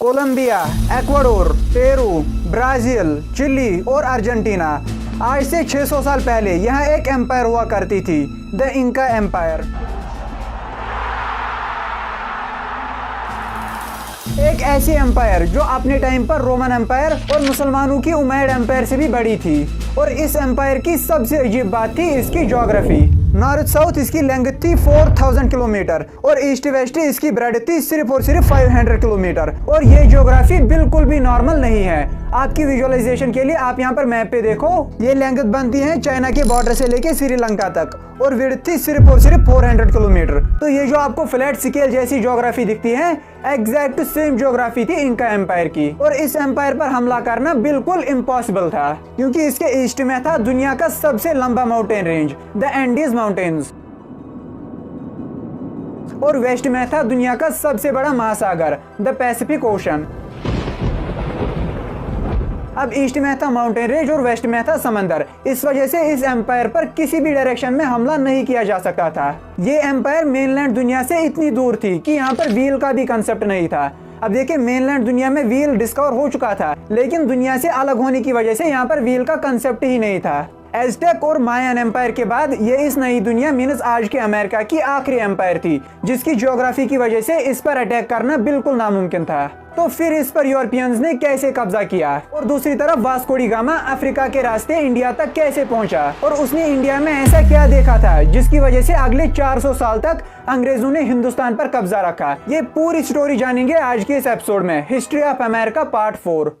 Colombia, Ecuador, Peru, Brazil, Chile और Argentina. आज से 600 साल पहले यहाँ एक एम्पायर हुआ करती थी, द इंका एम्पायर। एक ऐसी एम्पायर जो अपने टाइम पर रोमन एम्पायर और मुसलमानों की उमैयद एम्पायर से भी बड़ी थी। और इस एम्पायर की सबसे अजीब बात थी इसकी ज्योग्राफी। नॉर्थ साउथ इसकी लेंथ थी 4000 किलोमीटर और ईस्ट वेस्ट इसकी ब्रेड थी सिर्फ और सिर्फ 500 किलोमीटर। और ये ज्योग्राफी बिल्कुल भी नॉर्मल नहीं है। आपकी विजुअलाइजेशन के लिए आप यहाँ पर मैप पे देखो, ये लेंथ बनती है चाइना के बॉर्डर से लेके श्रीलंका तक और विड्थ थी सिर्फ और सिर्फ 400 किलोमीटर। तो ये जो आपको फ्लैट स्केल जैसी ज्योग्राफी दिखती है, एग्जैक्ट सेम ज्योग्राफी थी इंका एम्पायर की। और इस एम्पायर पर हमला करना बिल्कुल इम्पॉसिबल था क्योंकि इसके ईस्ट में था दुनिया का सबसे लंबा mountain range, the Andes mountains, और वेस्ट में था दुनिया का सबसे बड़ा महासागर, द पैसिफिक ओशन। अब ईस्ट में था माउंटेन रेंज और वेस्ट में था समंदर। इस वजह से इस एम्पायर पर किसी भी डायरेक्शन में हमला नहीं किया जा सकता था। ये एम्पायर मेनलैंड दुनिया से इतनी दूर थी कि यहाँ पर व्हील का भी कंसेप्ट नहीं था। अब देखिए, मेनलैंड दुनिया में व्हील डिस्कवर हो चुका था, लेकिन दुनिया से अलग होने की वजह से यहाँ पर व्हील का कंसेप्ट ही नहीं था। एज़टेक और मायन एम्पायर के बाद ये इस नई दुनिया मीनस आज के अमेरिका की आखिरी एम्पायर थी, जिसकी ज्योग्राफी की वजह से इस पर अटैक करना बिल्कुल नामुमकिन था। तो फिर इस पर यूरोपियंस ने कैसे कब्जा किया? और दूसरी तरफ वास्को डी गामा अफ्रीका के रास्ते इंडिया तक कैसे पहुंचा? और उसने इंडिया में ऐसा क्या देखा था जिसकी वजह से अगले 400 साल तक अंग्रेजों ने हिंदुस्तान पर कब्जा रखा? ये पूरी स्टोरी जानेंगे आज के इस एपिसोड में, history of America part 4।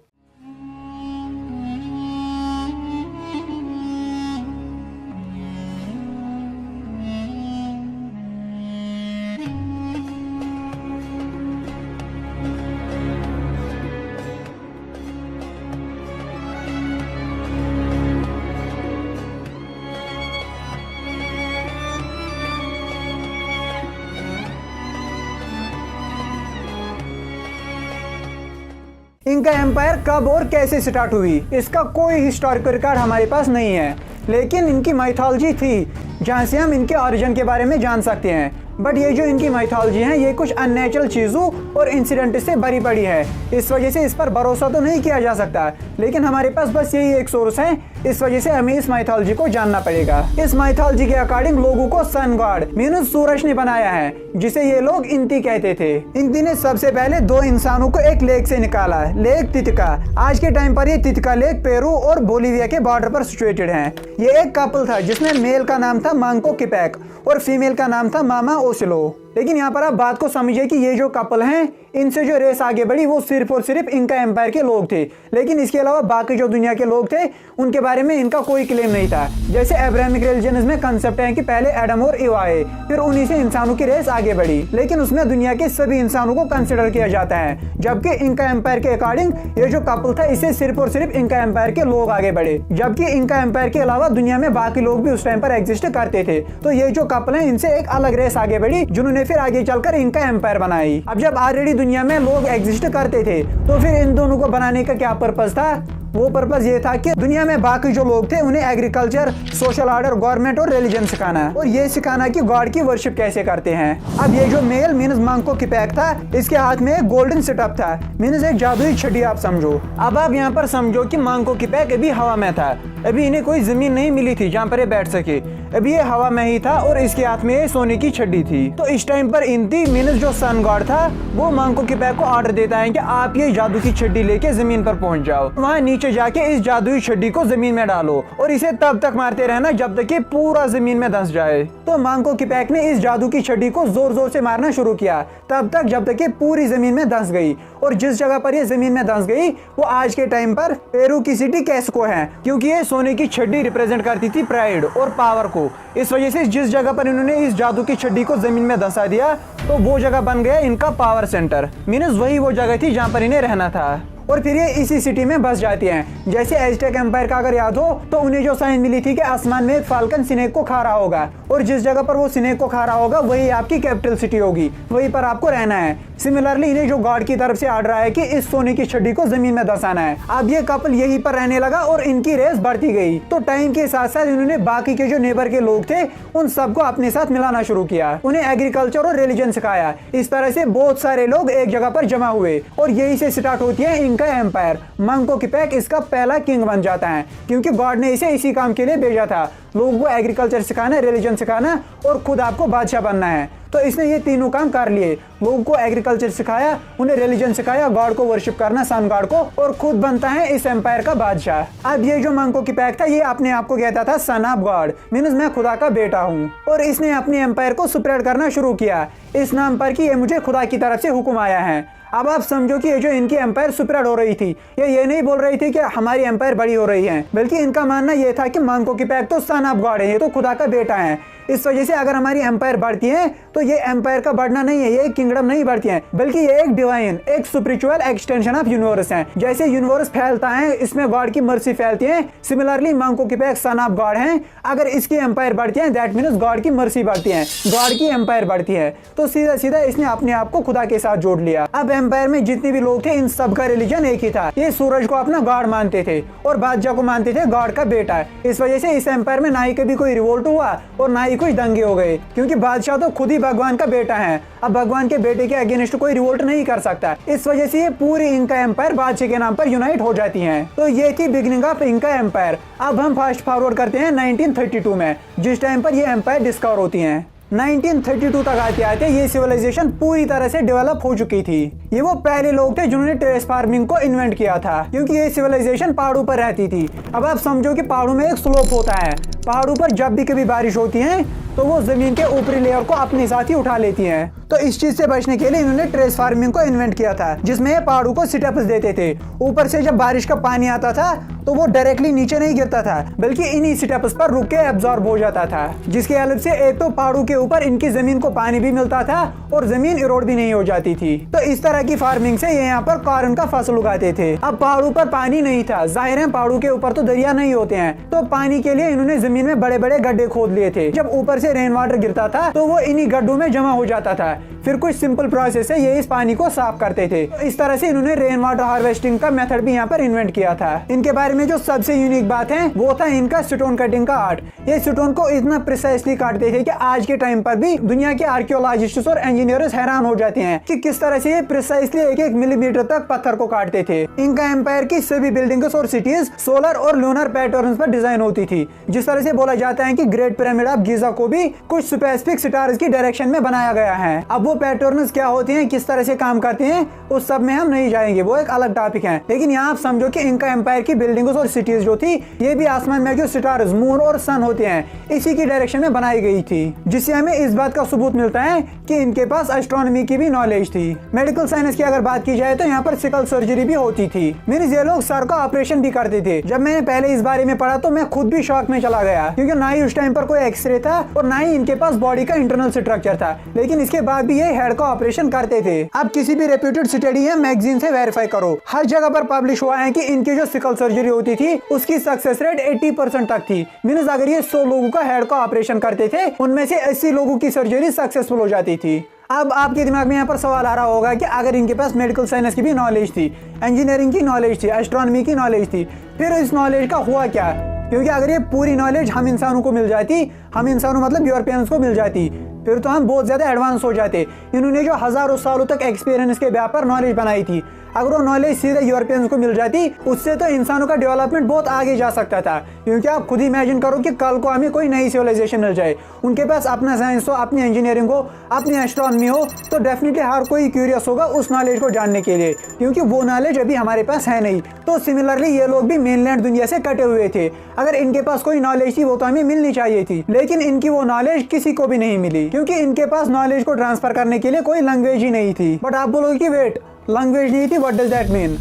Inca empire कब और कैसे स्टार्ट हुई, इसका कोई हिस्टोरिकल रिकॉर्ड हमारे पास नहीं है, लेकिन इनकी माइथोलॉजी थी जहाँ से हम इनके ओरिजिन के बारे में जान सकते हैं। बट ये जो इनकी माइथोलॉजी है ये कुछ अननेचुरल चीज़ों और इंसिडेंट से भरी पड़ी है, इस वजह से इस पर भरोसा तो नहीं किया जा सकता, लेकिन हमारे पास बस यही एक सोर्स है, इस वजह से हमें इस माइथोलॉजी को जानना पड़ेगा। इस माइथोलॉजी के अकॉर्डिंग लोगों को सन गॉड मीनस सूरज ने बनाया है, जिसे ये लोग इंती कहते थे। इंती ने सबसे पहले 2 इंसानों को एक लेक से निकाला, लेक तितका। आज के टाइम पर ये तितका लेक पेरू और बोलिविया के बॉर्डर पर सिचुएटेड है। ये एक कपल था जिसमें मेल का नाम था मांको किपैक और फीमेल का नाम था मामा ओसिलो। लेकिन यहाँ पर आप बात को समझिए कि ये जो कपल हैं, इनसे जो रेस आगे बढ़ी वो सिर्फ और सिर्फ इंका एम्पायर के लोग थे, लेकिन इसके अलावा बाकी जो दुनिया के लोग थे उनके बारे में इनका कोई क्लेम नहीं था। जैसे अब्राहमिक रिलीजन में कंसेप्ट है कि पहले एडम और ईवा आए, फिर उन्हीं से इंसानों की रेस आगे बढ़ी, लेकिन उसमें दुनिया के सभी इंसानों को कंसिडर किया जाता है। जबकि इंका एम्पायर के अकॉर्डिंग ये जो कपल था, इससे सिर्फ और सिर्फ इंका एम्पायर के लोग आगे बढ़े, जबकि इंका एम्पायर के अलावा दुनिया में बाकी लोग भी उस टाइम पर एग्जिस्ट करते थे। तो ये जो कपल है, इनसे एक अलग रेस आगे बढ़ी, जिन्होंने फिर आगे चलकर इंका एम्पायर बनाई। अब जब ऑलरेडी दुनिया में लोग एग्जिस्ट करते थे, तो फिर इन दोनों को बनाने का क्या पर्पस था? वो पर्पस ये था कि दुनिया में बाकी जो लोग थे उन्हें एग्रीकल्चर, सोशल ऑर्डर, गवर्नमेंट और रिलीजन सिखाना, और ये सिखाना कि गॉड की वर्शिप कैसे करते हैं। अब ये जो मेल मीनस मांको किपैक था, इसके हाथ में एक गोल्डन सेटअप था, मीनस एक जादुई छड़ी आप समझो। अब आप यहाँ पर समझो कि मांको किपैक अभी हवा में था, अभी इन्हें कोई जमीन नहीं मिली थी जहाँ पर ये बैठ सके, अभी ये हवा में ही था और इसके हाथ में सोने की छड़ी थी। तो इस टाइम पर इंती मीनस जो सन गॉड था, वो मांको किपैक को ऑर्डर देता है कि आप ये जादू की छड़ी लेके जमीन पर पहुंच जाओ, वहाँ नीचे जाके इस जादुई छड़ी को जमीन में डालो और इसे तब तक मारते रहना जब तक कि पूरा जमीन में धंस जाए। तो मांको किपैक ने इस जादू की छड़ी को जोर जोर से मारना शुरू किया, तब तक जब तक कि पूरी जमीन में धंस गई। और जिस जगह पर ये जमीन में धंस गई वो आज के टाइम पर पेरू की सिटी कैस्को है, क्योंकि ये सोने की छड़ी रिप्रेजेंट करती थी प्राइड और पावर को। इस वजह से जिस जगह पर इन्होंने इस जादू की छड़ी को जमीन में धंसा दिया, तो वो जगह बन गया इनका पावर सेंटर, मीनस वही वो जगह थी जहाँ पर इन्हें रहना था। और फिर ये इसी सिटी में बस जाती हैं। जैसे एज़टेक एम्पायर का अगर याद हो तो उन्हें जो साइन मिली थी कि आसमान में एक फाल्कन स्नेक को खा रहा होगा और जिस जगह पर वो स्नेक को खा रहा होगा वही आपकी कैपिटल सिटी होगी, वहीं पर आपको रहना है। सिमिलरली इन्हें जो गॉड की तरफ से ऑर्डर आया कि इस सोने की छड़ी को जमीन में दसाना है। अब ये कपल यहीं पर रहने लगा और इनकी रेस बढ़ती गई। तो टाइम के साथ साथ इन्होंने बाकी के जो नेबर के लोग थे उन सबको अपने साथ मिलाना शुरू किया, उन्हें एग्रीकल्चर और रिलीजन सिखाया। इस तरह से बहुत सारे लोग एक जगह पर जमा हुए और यही से स्टार्ट होती है इनका एम्पायर। मंको किपेक इसका पहला किंग बन जाता है क्योंकि गॉड ने इसे इसी काम के लिए भेजा था, लोगों को एग्रीकल्चर सिखाना, रिलीजन सिखाना और खुद आपको बादशाह बनना है। तो इसने ये तीनों काम कर लिए, लोगों को एग्रीकल्चर सिखाया, उन्हें रिलीजन सिखाया, गॉड को वर्शिप करना, सन गॉड को, और खुद बनता है इस एम्पायर का बादशाह। अब ये जो मंको किपेक था ये अपने आप को कहता था सन ऑफ गॉड, मीन्स मैं खुदा का बेटा हूँ, और इसने अपने एम्पायर को स्प्रेड करना शुरू किया इस नाम पर कि ये मुझे खुदा की तरफ से हुक्म आया है। अब आप समझो कि ये जो इनकी एम्पायर स्प्रेड हो रही थी, ये नहीं बोल रही थी कि हमारी एम्पायर बड़ी हो रही है, बल्कि इनका मानना ये था कि मंको किपेक तो सन ऑफ गॉड है, ये तो खुदा का बेटा है। इस वजह से अगर हमारी एम्पायर बढ़ती है तो ये एम्पायर का बढ़ना नहीं है, ये एक किंगडम नहीं बढ़ती है, बल्कि ये एक डिवाइन, एक स्पिरिचुअल एक्सटेंशन ऑफ यूनिवर्स है। जैसे यूनिवर्स फैलता है इसमें गॉड की मर्सी फैलती है, सिमिलरली मंको किपेक सन ऑफ गॉड है। अगर इसकी एम्पायर बढ़ती है दैट मीन्स गॉड की मर्सी बढ़ती है, गॉड की एम्पायर बढ़ती है। तो सीधा सीधा इसने अपने आप को खुदा के साथ जोड़ लिया। अब एम्पायर में जितने भी लोग थे इन सब का रिलीजन एक ही था, ये सूरज को अपना गॉड मानते थे और बादशाह को मानते थे गॉड का बेटा। इस वजह से इस एम्पायर में ना ही कभी कोई रिवोल्ट हुआ और ना ही कोई दंगे हो गए, क्योंकि बादशाह तो खुद ही भगवान का बेटा है। अब भगवान के बेटे के अगेंस्ट कोई रिवोल्ट नहीं कर सकता। इस वजह से ये पूरी इनका एम्पायर बादशाह के नाम पर यूनाइट हो जाती है। तो ये थी बिगिनिंग ऑफ इनका एम्पायर। अब हम फास्ट फॉरवर्ड करते हैं 1932 में, जिस टाइम पर ये एम्पायर डिस्कवर होती है। 1932 तक आते आते ये सिविलाइजेशन पूरी तरह से डेवलप हो चुकी थी। ये वो पहले लोग थे जिन्होंने टेरेस फार्मिंग को इन्वेंट किया था, क्योंकि ये सिविलाइजेशन पहाड़ों पर रहती थी। अब आप समझो कि पहाड़ों में एक स्लोप होता है, पहाड़ों पर जब भी कभी बारिश होती है तो वो जमीन के ऊपरी लेयर को अपने साथ ही उठा लेती हैं। तो इस चीज से बचने के लिए इन्होंने टेरेस फार्मिंग को इन्वेंट किया था, जिसमें ये पहाड़ों को स्टेप्स देते थे। ऊपर से जब बारिश का पानी आता था तो वो डायरेक्टली नीचे नहीं गिरता था, बल्कि इन्हीं स्टेप्स पर रुक के एब्जॉर्ब हो जाता था, जिसके हेल्प से एक तो पहाड़ों के ऊपर इनकी जमीन को पानी भी मिलता था और जमीन इरोड भी नहीं हो जाती थी। तो इस तरह की फार्मिंग से ये यहाँ पर कॉर्न का फसल उगाते थे। अब पहाड़ों पर पानी नहीं था, जाहिर है पहाड़ों के ऊपर तो दरिया नहीं होते हैं, तो पानी के लिए इन्होंने जमीन में बड़े बड़े गड्ढे खोद लिए थे। जब ऊपर से रेन वाटर गिरता था तो वो इन्हीं गड्ढों में जमा हो जाता था। फिर कुछ सिंपल प्रोसेस से ये इस पानी को साफ करते थे। तो इस तरह से इन्होंने रेन वाटर हार्वेस्टिंग का मेथड भी यहाँ पर इन्वेंट किया था। इनके बारे में जो सबसे यूनिक बात है वो था इनका स्टोन कटिंग का आर्ट। ये स्टोन को इतना प्रिसाइसली काटते थे कि आज के टाइम पर भी दुनिया के आर्कियोलॉजिस्ट्स और इंजीनियर्स हैरान हो जाते हैं कि किस तरह से ये प्रिसाइसली एक एक मिलीमीटर तक पत्थर को काटते थे। इनका एम्पायर की सभी बिल्डिंग्स और सिटीज सोलर और लूनर पैटर्न्स पर डिजाइन होती थी। जिस तरह से बोला जाता है कि ग्रेट पिरामिड ऑफ गीजा को भी कुछ स्पेसिफिक स्टार्स की डायरेक्शन में बनाया गया है। अब वो पैटर्न्स क्या होते हैं, किस तरह से काम करते हैं, उस सब में हम नहीं जाएंगे, वो एक अलग टॉपिक है। लेकिन यहाँ आप समझो कि इनका एम्पायर की बिल्डिंग्स और सिटीज जो थी ये भी आसमान में जो स्टार्स मून और सन होते हैं इसी की डायरेक्शन में बनाई गई थी, जिससे हमें इस बात का सबूत मिलता है कि इनके पास एस्ट्रोनॉमी की भी नॉलेज थी। मेडिकल साइंस की अगर बात की जाए तो यहाँ पर सिकल सर्जरी भी होती थी, मींस ये लोग सर का ऑपरेशन भी करते थे। जब मैंने पहले इस बारे में पढ़ा तो मैं खुद भी शॉक में चला गया, क्योंकि ना ही उस टाइम पर कोई एक्सरे था और ना ही इनके पास बॉडी का इंटरनल स्ट्रक्चर था, लेकिन इसके बाद भी ये हेड का ऑपरेशन करते थे। अब किसी भी रेप्यूटेड स्टडी या मैगजीन से वेरीफाई करो, हर जगह पर पब्लिश हुआ है कि इनकी जो सिकल सर्जरी होती थी उसकी सक्सेस रेट 80% तक थी। मींस अगर ये 100 लोगों का हेड का ऑपरेशन करते थे उनमें से 80 लोगों की सर्जरी सक्सेसफुल हो जाती थी। अब आपके दिमाग में यहाँ पर सवाल आ रहा होगा कि अगर इनके पास मेडिकल साइंस की भी नॉलेज थी, इंजीनियरिंग की नॉलेज थी, एस्ट्रोनॉमी की नॉलेज थी, फिर इस नॉलेज का हुआ क्या? क्योंकि अगर ये पूरी नॉलेज हम इंसानों को मिल जाती, हम इंसानों मतलब यूरोपियंस को मिल जाती, फिर तो हम बहुत ज्यादा एडवांस हो जाते। इन्होंने जो हजारों सालों तक एक्सपीरियंस के बेस पर नॉलेज बनाई थी, अगर वो नॉलेज सीधे यूरोपियंस को मिल जाती उससे तो इंसानों का डेवलपमेंट बहुत आगे जा सकता था। क्योंकि आप खुद इमेजिन करो कि कल को हमें कोई नई सिविलाइजेशन मिल जाए, उनके पास अपना साइंस हो, अपनी इंजीनियरिंग हो, अपनी एस्ट्रोनॉमी हो, तो डेफिनेटली हर कोई क्यूरियस होगा उस नॉलेज को जानने के लिए, क्योंकि वो नॉलेज अभी हमारे पास है नहीं। तो सिमिलरली ये लोग भी मेनलैंड दुनिया से कटे हुए थे, अगर इनके पास कोई नॉलेज थी वो तो हमें मिलनी चाहिए थी, लेकिन इनकी वो नॉलेज किसी को भी नहीं मिली, क्योंकि इनके पास नॉलेज को ट्रांसफर करने के लिए कोई लैंग्वेज ही नहीं थी। बट आप बोलोगे कि वेट, लैंग्वेज नहीं थी, what does that mean?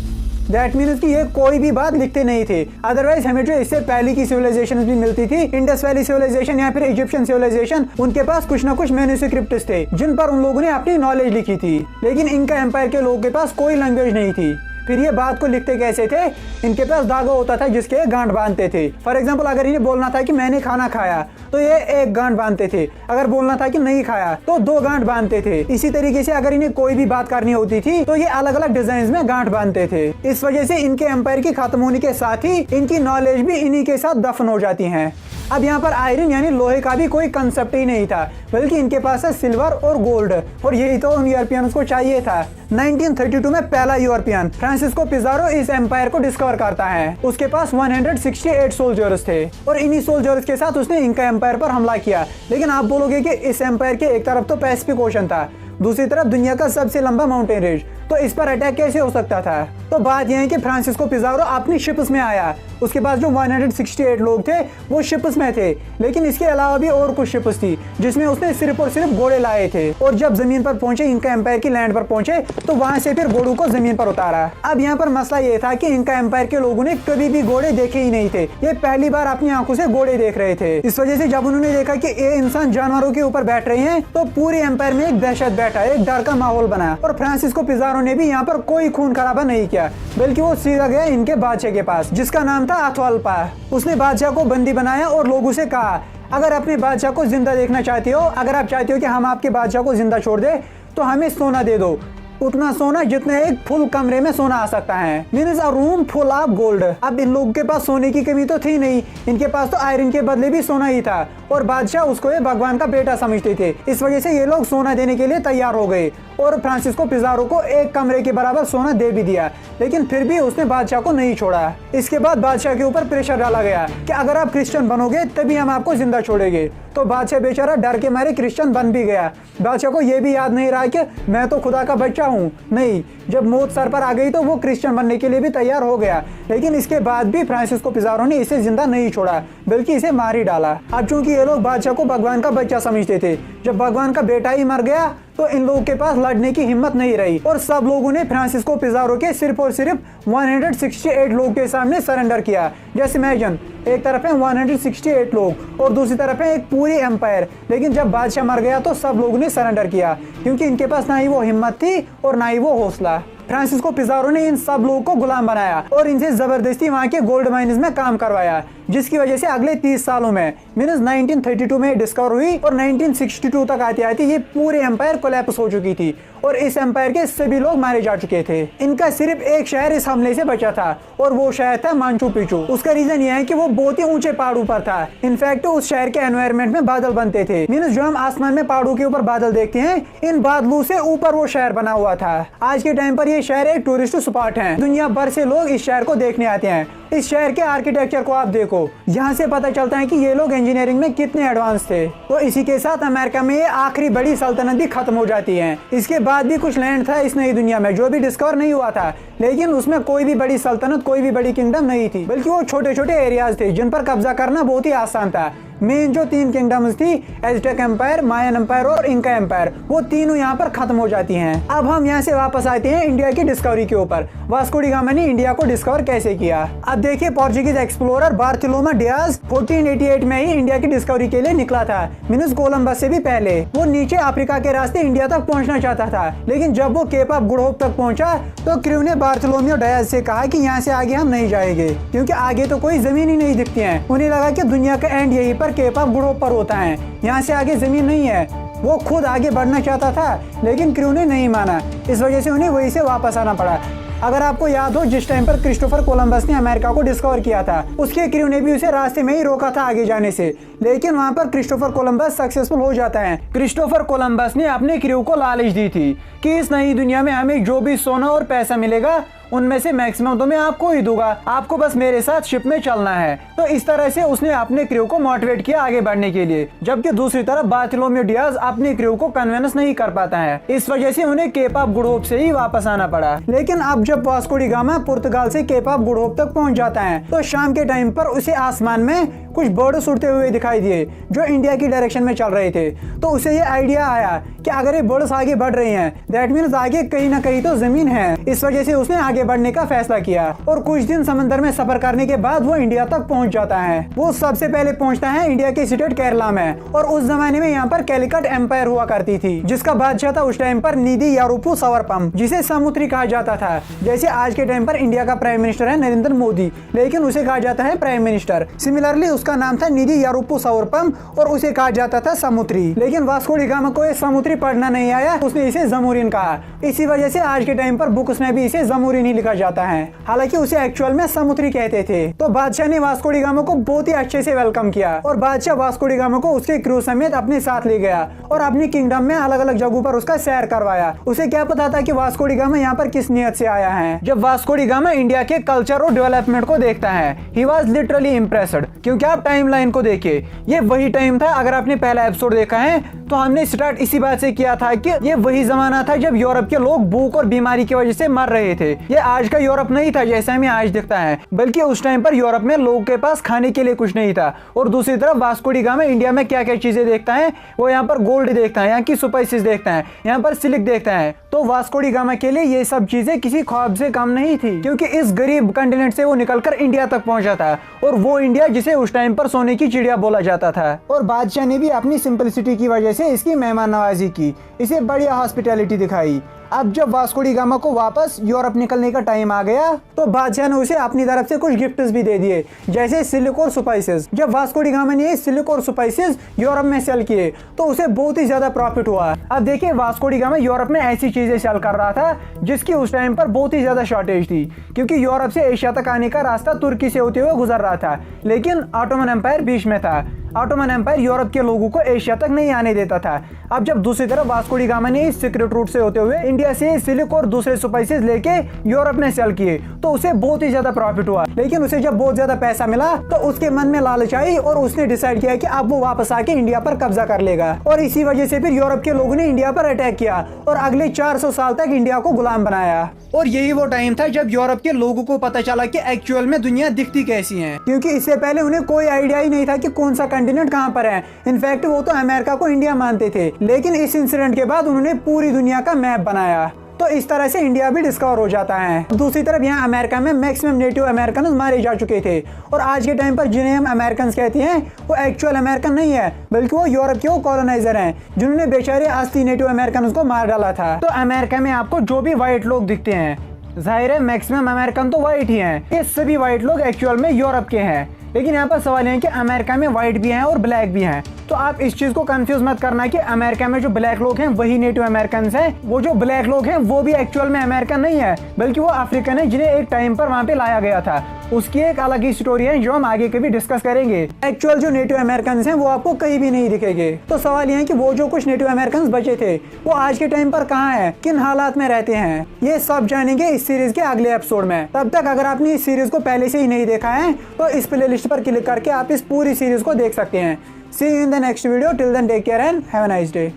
That means कि ये कोई भी बात लिखते नहीं थे। अदरवाइज हमें जो इससे पहले की सिविलाइजेशन भी मिलती थी, इंडस वैली सिविलाइजेशन या फिर इजिप्शियन सिविलाइजेशन, उनके पास कुछ ना कुछ मैन्युस्क्रिप्ट्स थे जिन पर उन लोगों ने अपनी नॉलेज लिखी थी। लेकिन इनका एम्पायर के लोगों के पास कोई लैंग्वेज नहीं थी, फिर ये बात को लिखते कैसे थे? इनके पास धागा होता था जिसके गांठ बांधते थे। फॉर एग्जाम्पल, अगर इन्हें बोलना था कि मैंने खाना खाया तो ये एक गांठ बांधते थे, अगर बोलना था कि नहीं खाया तो 2 गांठ बांधते थे। इसी तरीके से अगर इन्हें कोई भी बात करनी होती थी तो ये अलग अलग डिजाइन में गांठ बांधते थे। इस वजह से इनके एम्पायर की खत्म होने के साथ ही इनकी नॉलेज भी इन्हीं के साथ दफन हो जाती है। अब यहाँ पर आयरन यानी लोहे का भी कोई कंसेप्ट ही नहीं था, बल्कि इनके पास है सिल्वर और गोल्ड, और यही तो उन यूरोपियंस को चाहिए था। 1932 में पहला यूरोपियन फ्रांसिस्को पिज़ारो इस एम्पायर को डिस्कवर करता है। उसके पास 168 सोल्जर्स थे और इन्हीं सोल्जर्स के साथ उसने इंका एम्पायर पर हमला किया। लेकिन आप बोलोगे कि इस एम्पायर के एक तरफ तो पैसिफिक ओशन था, दूसरी तरफ दुनिया का सबसे लंबा माउंटेन रेंज, तो इस पर अटैक कैसे हो सकता था? तो बात यह है कि फ्रांसिस्को पिज़ारो अपनी शिप्स में आया। उसके पास जो 168 लोग थे वो शिप्स में थे, लेकिन इसके अलावा भी और कुछ शिप्स थी जिसमें उसने सिर्फ और सिर्फ घोड़े लाए थे। और जब जमीन पर पहुंचे, इंका एम्पायर की लैंड पर पहुंचे, तो वहां से फिर घोड़ों को जमीन पर उतारा। अब यहाँ पर मसला ये था कि इंका एम्पायर के लोगों ने कभी भी घोड़े देखे ही नहीं थे, ये पहली बार अपनी आंखों से घोड़े देख रहे थे। इस वजह से जब उन्होंने देखा कि ये इंसान जानवरों के ऊपर बैठ रहे हैं, तो पूरे एम्पायर में एक दहशत बैठा, एक डर का माहौल बना। और फ्रांसिस्को पिज़ारो ने भी यहाँ पर कोई खून खराबा नहीं किया, बल्कि वो सीधा गया इनके बादशाह के पास, जिसका नाम था अथवाल्पा। उसने बादशाह को बंदी बनाया और लोगों से कहा, अगर अपने बादशाह को जिंदा देखना चाहते हो, अगर आप चाहते हो कि हम आपके बादशाह को जिंदा छोड़ दे, तो हमें सोना दे दो, उतना सोना जितना एक फुल कमरे में सोना आ सकता है, means a room full of gold. अब इन लोगों के पास सोने की कमी तो थी नहीं, इनके पास तो आयरन के बदले भी सोना ही था, और बादशाह उसको ये भगवान का बेटा समझते थे। इस वजह से ये लोग सोना देने के लिए तैयार हो गए और फ्रांसिस्को पिज़ारो को एक कमरे के बराबर सोना दे भी दिया। लेकिन फिर भी उसने बादशाह को नहीं छोड़ा। इसके बाद बादशाह के ऊपर प्रेशर डाला गया कि अगर आप क्रिश्चियन बनोगे तभी हम आपको जिंदा छोड़ेंगे। तो बादशाह बेचारा डर के मारे क्रिश्चियन बन भी गया। बादशाह को यह भी याद नहीं रहा कि मैं तो खुदा का बच्चा हूँ। नहीं, जब मौत सर पर आ गई तो वो क्रिश्चियन बनने के लिए भी तैयार हो गया। लेकिन इसके बाद भी फ्रांसिस्को पिज़ारो ने इसे जिंदा नहीं छोड़ा, बल्कि इसे मार ही डाला। अब चूंकि ये लोग बादशाह को भगवान का बच्चा समझते थे, जब भगवान का बेटा ही मर गया तो इन लोगों के पास लड़ने की हिम्मत नहीं रही और सब लोगों ने फ्रांसिस्को पिज़ारो के सिर्फ और सिर्फ 168 लोग के सामने सरेंडर किया। जैसे इमेजिन, एक तरफ है 168 लोग और दूसरी तरफ है एक पूरी एम्पायर। लेकिन जब बादशाह मर गया तो सब लोगों ने सरेंडर किया, क्योंकि इनके पास ना ही वो हिम्मत थी और ना ही वो हौसला। फ्रांसिस्को पिज़ारो ने इन सब लोगों को गुलाम बनाया और इनसे जबरदस्ती वहां के गोल्ड माइन्स में काम करवाया, जिसकी वजह से अगले 30 सालों में मीन्स 1932 में डिस्कवर हुई और 1962 तक आती आती ये पूरे एम्पायर कोलैप्स हो चुकी थी और इस एम्पायर के सभी लोग मारे जा चुके थे। इनका सिर्फ एक शहर इस हमले से बचा था और वो शहर था माचू पिच्चू। उसका रीजन ये है कि वो बहुत ही ऊंचे पहाड़ों पर था। इनफैक्ट उस शहर के एनवायरनमेंट में बादल बनते थे, मीन्स जो हम आसमान में पहाड़ों के ऊपर बादल देखते हैं, इन बादलों से ऊपर वो शहर बना हुआ था। आज के टाइम पर ये शहर एक टूरिस्ट स्पॉट है, दुनिया भर से लोग इस शहर को देखने आते हैं। इस शहर के आर्किटेक्चर को आप देखो, यहाँ से पता चलता है कि ये लोग इंजीनियरिंग में कितने एडवांस थे। तो इसी के साथ अमेरिका में ये आखिरी बड़ी सल्तनत भी खत्म हो जाती है। इसके बाद भी कुछ लैंड था इस नई दुनिया में जो भी डिस्कवर नहीं हुआ था, लेकिन उसमें कोई भी बड़ी सल्तनत, कोई भी बड़ी किंगडम नहीं थी, बल्कि वो छोटे छोटे एरियाज थे जिन पर कब्जा करना बहुत ही आसान था। मेन जो 3 किंगडम्स थी, एज़टेक एम्पायर, मायन एम्पायर और इंका एम्पायर, वो तीनों यहाँ पर खत्म हो जाती हैं। अब हम यहाँ से वापस आते हैं इंडिया की डिस्कवरी के ऊपर। वास्को डी गामा ने इंडिया को डिस्कवर कैसे किया? अब देखिए, पोर्चुगीज एक्सप्लोरर बार्थोलोमा डियाज 1488 में ही इंडिया की डिस्कवरी के लिए निकला था, मीन्स कोलंबस से भी पहले। वो नीचे अफ्रीका के रास्ते इंडिया तक पहुंचना चाहता था, लेकिन जब वो केप ऑफ गुड होप तक पहुंचा तो क्रू ने बार्थोलोमियो डियाज से कहा कि यहाँ से आगे हम नहीं जाएंगे, क्योंकि आगे तो कोई जमीन ही नहीं दिखती है। उन्हें लगा कि दुनिया का एंड यहीं पर केप ऑफ गुड होप पर होता है, यहाँ से आगे जमीन नहीं है। वो खुद आगे बढ़ना चाहता था, लेकिन क्रू ने नहीं माना। इस वजह से उन्हें वहीं से वापस आना पड़ा। अगर आपको याद हो, जिस टाइम पर क्रिस्टोफर कोलंबस ने अमेरिका को डिस्कवर किया था, उसके क्रू ने भी उसे रास्ते में ही रोका था आगे जाने से, लेकिन वहां पर क्रिस्टोफर कोलंबस सक्सेसफुल हो जाता है। क्रिस्टोफर कोलंबस ने अपने क्रू को लालच दी थी कि इस नई दुनिया में हमें जो भी सोना और पैसा मिलेगा उनमें से मैक्सिमम तो मैं आपको ही दूंगा, आपको बस मेरे साथ शिप में चलना है। तो इस तरह से उसने अपने क्रू को मोटिवेट किया आगे बढ़ने के लिए, जबकि दूसरी तरफ बार्थोलोमियो डियाज अपने क्रू को कन्विंस नहीं कर पाता है। इस वजह से उन्हें केप ऑफ गुड होप से ही वापस आना पड़ा। लेकिन अब जब वास्को डी गामा पुर्तगाल से केप ऑफ गुड होप तक पहुंच जाता है, तो शाम के टाइम पर उसे आसमान में कुछ बर्ड्स उड़ते हुए दिखाई दिए जो इंडिया की डायरेक्शन में चल रहे थे। तो उसे ये आइडिया आया कि अगर ये बर्ड्स आगे बढ़ रहे हैं, दैट मीन्स आगे कहीं ना कहीं तो जमीन है। इस वजह से उसने आगे आगे बढ़ने का फैसला किया और कुछ दिन समंदर में सफर करने के बाद वो इंडिया तक पहुंच जाता है। वो सबसे पहले पहुंचता है इंडिया के स्टेट केरला में और उस जमाने में यहाँ पर कैलिकट एम्पायर हुआ करती थी, जिसका बादशाह था उस टाइम पर निधि यारुपु सवर्पम, जिसे सामुद्री कहा जाता था। जैसे आज के टाइम पर इंडिया का प्राइम मिनिस्टर है नरेंद्र मोदी, लेकिन उसे कहा जाता है प्राइम मिनिस्टर। सिमिलरली उसका नाम था निधि यारुपु सवर्पम और उसे कहा जाता था समुद्री। लेकिन वास्को डी गामा को ये समुद्री पढ़ना नहीं आया, उसने इसे जमूरिन कहा। इसी वजह से आज के टाइम पर बुक्स में भी इसे जमूरिन ही लिखा जाता है, हालांकि उसे एक्चुअल में समुद्री कहते थे। तो बादशाह ने वास्को डी गामा को बहुत ही अच्छे से वेलकम किया और बादशाह वास्को डी गामा को उसके क्रू समेत अपने साथ ले गया और अपनी किंगडम में अलग अलग जगहों पर उसका सैर करवाया। उसे क्या पता था कि वास्को डी गामा यहाँ पर किस नियत से आया है। जब वास्को डी गामा इंडिया के कल्चर और डेवलपमेंट को देखता है, ही वाज लिटरली इम्प्रेस्ड, क्योंकि आप टाइमलाइन को देखिए, ये वही टाइम था। अगर आपने पहला एपिसोड देखा है तो हमने स्टार्ट इसी बात से किया था कि ये वही जमाना था जब यूरोप के लोग भूख और बीमारी की वजह से मर रहे थे। ये आज का यूरोप नहीं था जैसा हमें आज दिखता है, बल्कि उस टाइम पर यूरोप में लोगों के पास खाने के लिए कुछ नहीं था। और दूसरी तरफ वास्को डी गामा इंडिया में क्या क्या चीजें देखता है, वो यहाँ पर गोल्ड देखता है, यहाँ की स्पाइसेस देखता है, यहाँ पर सिल्क देखता है। तो वास्को डी गामा के लिए ये सब चीजें किसी ख्वाब से कम नहीं थी, क्योंकि इस गरीब कंटिनेंट से वो निकलकर इंडिया तक पहुंचा था, और वो इंडिया जिसे उस टाइम पर सोने की चिड़िया बोला जाता था। और बादशाह ने भी अपनी सिंपलिसिटी की वजह से इसकी मेहमान नवाजी की, इसे बढ़िया हॉस्पिटैलिटी दिखाई। अब जब वास्को डी गामा को वापस यूरोप निकलने का टाइम आ गया तो बादशाह ने उसे अपनी तरफ से कुछ गिफ्ट्स भी दे दिए, जैसे सिल्क और स्पाइसेस। जब वास्को डी गामा ने ये सिल्क और स्पाइसेस यूरोप में सेल किए तो उसे बहुत ही ज्यादा प्रॉफिट हुआ। अब देखिए, वास्को डी गामा यूरोप में ऐसी चीजें सेल कर रहा था जिसकी उस टाइम पर बहुत ही ज्यादा शॉर्टेज थी, क्योंकि यूरोप से एशिया तक आने का रास्ता तुर्की से होते हुए गुजर रहा था, लेकिन ऑटोमन एम्पायर बीच में था। ऑटोमन एम्पायर यूरोप के लोगों को एशिया तक नहीं आने देता था। अब जब दूसरी तरफ वास्को डी गामा ने इस सीक्रेट रूट से होते हुए इंडिया से सिल्क और दूसरे स्पाइसेस लेके यूरोप में सेल किए तो उसे बहुत ही ज्यादा प्रॉफिट हुआ। लेकिन उसे जब बहुत ज्यादा पैसा मिला तो उसके मन में लालच आई और उसने डिसाइड किया कि अब वो वापस आके इंडिया पर कब्जा कर लेगा। और इसी वजह से फिर यूरोप के लोगों ने इंडिया पर अटैक किया और अगले 400 साल तक इंडिया को गुलाम बनाया। और यही वो टाइम था जब यूरोप के लोगों को पता चला कि एक्चुअल में दुनिया दिखती कैसी है, क्योंकि इससे पहले उन्हें कोई आइडिया ही नहीं था कि कौन सा कंटिनेंट कहाँ पर है। इनफैक्ट वो तो अमेरिका को इंडिया मानते थे, लेकिन इस इंसिडेंट के बाद उन्होंने पूरी दुनिया का मैप बनाया। तो इस तरह से इंडिया भी डिस्कवर हो जाता है। दूसरी तरफ यहाँ अमेरिका में मैक्सिमम नेटिव अमेरिकन मारे जा चुके थे, और आज के टाइम पर जिन्हें हम अमेरिकन कहते हैं वो एक्चुअल अमेरिकन नहीं है, बल्कि वो यूरोप के कॉलोनाइजर हैं, जिन्होंने बेचारे असली नेटिव अमेरिकन को मार डाला था। तो अमेरिका में आपको जो भी व्हाइट लोग दिखते हैं, जाहिर है मैक्सिमम अमेरिकन तो व्हाइट ही हैं। ये सभी व्हाइट लोग एक्चुअल में यूरोप के हैं। लेकिन यहाँ पर सवाल है कि अमेरिका में व्हाइट भी हैं और ब्लैक भी हैं। तो आप इस चीज को कंफ्यूज मत करना कि अमेरिका में जो ब्लैक लोग हैं वही नेटिव अमेरिकन हैं। वो जो ब्लैक लोग हैं वो भी एक्चुअल में अमेरिकन नहीं है, बल्कि वो अफ्रीकन है, जिन्हें एक टाइम पर वहाँ पे लाया गया था। उसकी एक अलग ही स्टोरी है जो हम आगे कभी डिस्कस करेंगे। एक्चुअल जो नेटिव अमेरिकन हैं वो आपको कहीं भी नहीं दिखेंगे। तो सवाल ये है कि वो जो कुछ नेटिव अमेरिकन बचे थे वो आज के टाइम पर कहाँ है, किन हालात में रहते हैं, ये सब जानेंगे इस सीरीज के अगले एपिसोड में। तब तक अगर आपने इस सीरीज को पहले से ही नहीं देखा है तो इस प्लेलिस्ट पर क्लिक करके आप इस पूरी सीरीज को देख सकते हैं। See you in the next video. Till then, take care and have a nice day.